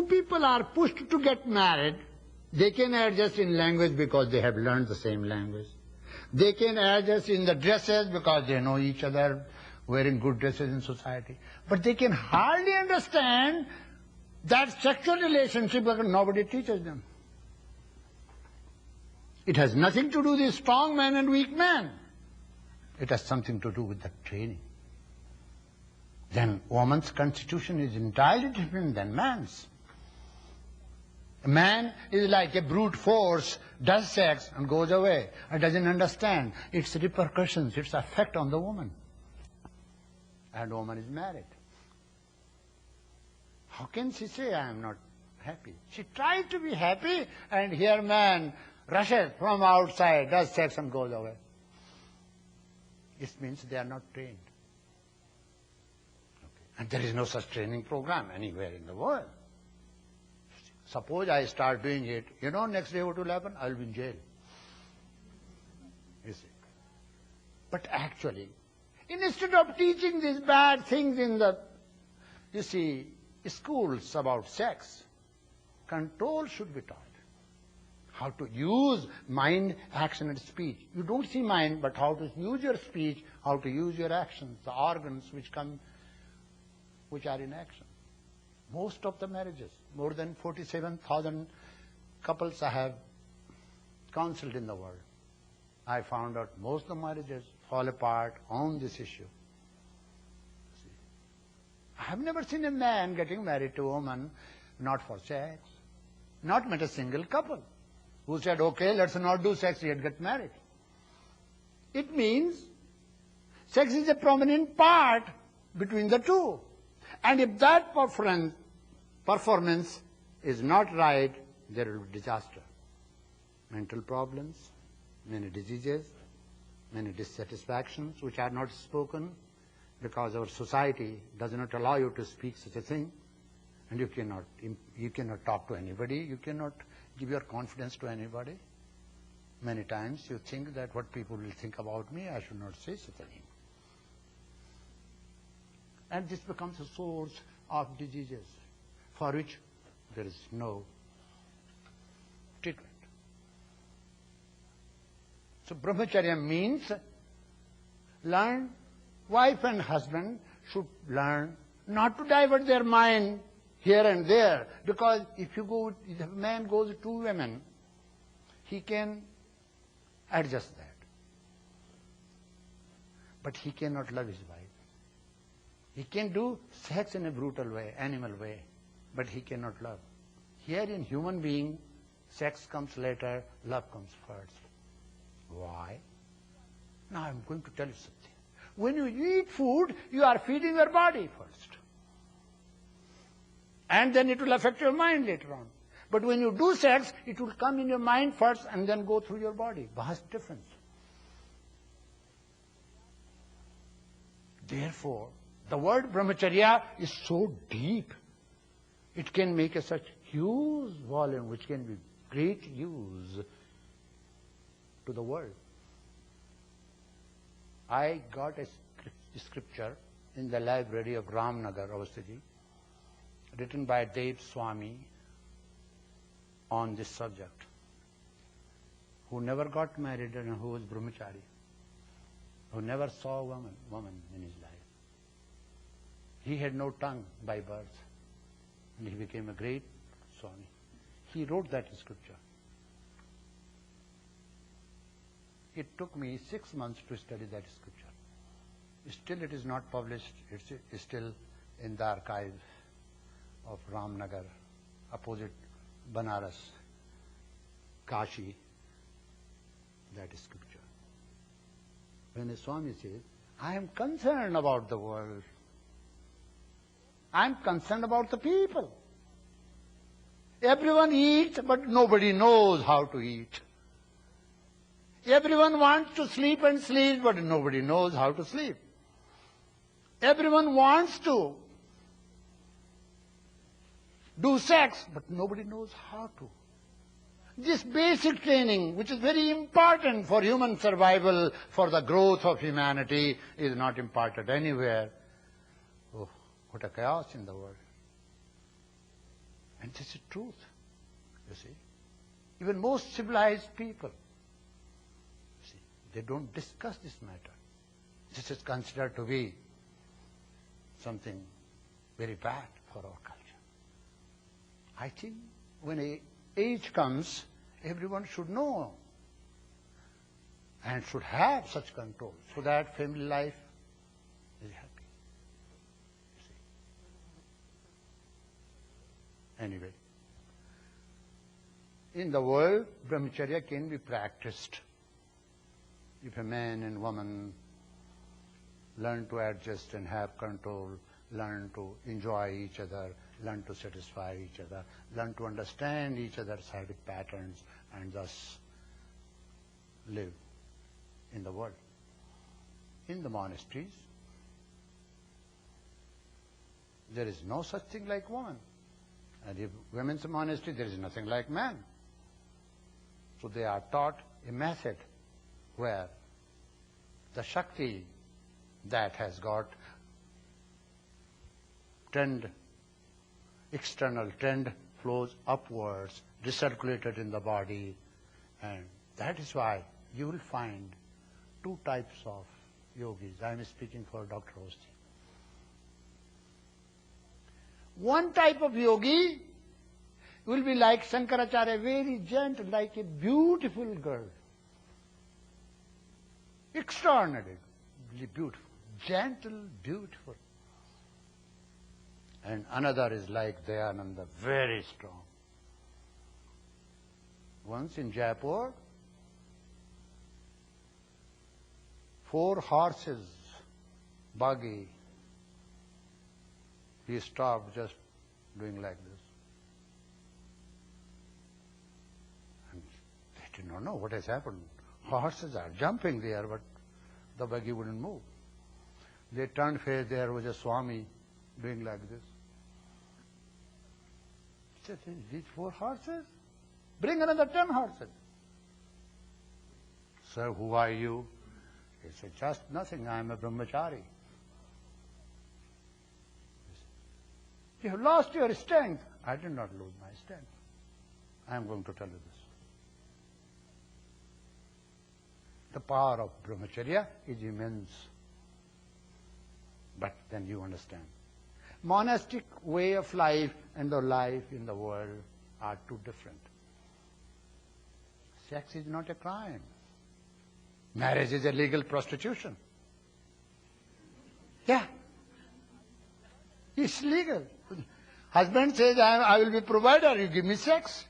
people are pushed to get married, they can adjust in language because they have learned the same language. They can adjust in the dresses because they know each other, wearing good dresses in society. But they can hardly understand that sexual relationship because nobody teaches them. It has nothing to do with strong man and weak man. It has something to do with the training. Then woman's constitution is entirely different than man's. A man is like a brute force, does sex and goes away and doesn't understand its repercussions, its effect on the woman. And woman is married. How can she say, I am not happy? She tries to be happy, and here man rushes from outside, does sex and goes away. It means they are not trained. Okay. And there is no such training program anywhere in the world. Suppose I start doing it, next day what will happen? I will be in jail. You see. But actually, instead of teaching these bad things in the, schools about sex, control should be taught. How to use mind, action and speech. You don't see mind, but how to use your speech, how to use your actions, the organs which are in action. Most of the marriages, more than 47,000 couples I have counseled in the world. I found out most of the marriages fall apart on this issue. See, I have never seen a man getting married to a woman not for sex. Not met a single couple who said, okay, let's not do sex, yet get married. It means sex is a prominent part between the two. And if that performance is not right, there will be disaster. Mental problems, many diseases, many dissatisfactions which are not spoken because our society does not allow you to speak such a thing. And you cannot talk to anybody, you cannot give your confidence to anybody. Many times you think that what people will think about me, I should not say such a thing. And this becomes a source of diseases for which there is no treatment. So brahmacharya means wife and husband should learn not to divert their mind here and there, because if a man goes with two women, he can adjust that. But he cannot love his wife. He can do sex in a brutal way, animal way, but he cannot love. Here in human being, sex comes later, love comes first. Why? Now I'm going to tell you something. When you eat food, you are feeding your body first. And then it will affect your mind later on. But when you do sex, it will come in your mind first and then go through your body. Vast difference. Therefore, the word brahmacharya is so deep. It can make such huge volume which can be great use to the world. I got a scripture in the library of Ramnagar, Avastaji, written by Dev Swami on this subject, who never got married and who was brahmachari, who never saw a woman in his life. He had no tongue by birth, and he became a great Swami. He wrote that scripture. It took me 6 months to study that scripture. Still it is not published. It's still in the archive of Ramnagar, opposite Banaras, Kashi, that scripture. When a Swami says, I am concerned about the world, I am concerned about the people. Everyone eats, but nobody knows how to eat. Everyone wants to sleep and sleep, but nobody knows how to sleep. Everyone wants to do sex, but nobody knows how to. This basic training, which is very important for human survival, for the growth of humanity, is not imparted anywhere. Oh, what a chaos in the world. And This is truth, you see. Even most civilized people, you see, they don't discuss this matter. This is considered to be something very bad for our culture. I think when an age comes, everyone should know and should have such control so that family life is happy. You see. Anyway, in the world, brahmacharya can be practiced if a man and woman learn to adjust and have control, learn to enjoy each other, learn to satisfy each other, learn to understand each other's habit patterns, and thus live in the world. In the monasteries, there is no such thing like woman. And if women's monastery, there is nothing like man. So they are taught a method where the Shakti that has got external trend flows upwards, recirculated in the body, and that is why you will find two types of yogis. I am speaking for Dr. Hosti. One type of yogi will be like Shankaracharya, very gentle, like a beautiful girl. Extraordinarily beautiful. Gentle, beautiful. And another is like Dayananda, very strong. Once in Jaipur, 4 horses, buggy, he stopped just doing like this. And they did not know what has happened. Horses are jumping there, but the buggy wouldn't move. They turned face, there was a Swami doing like this. He said, these 4 horses? Bring another 10 horses. Sir, who are you? He said, just nothing, I am a brahmachari. You have lost your strength. I did not lose my strength. I am going to tell you this. The power of brahmacharya is immense. But then you understand. Monastic way of life and the life in the world are too different. Sex is not a crime. Marriage is a legal prostitution. Yeah. It's legal. Husband says, I will be provider, you give me sex.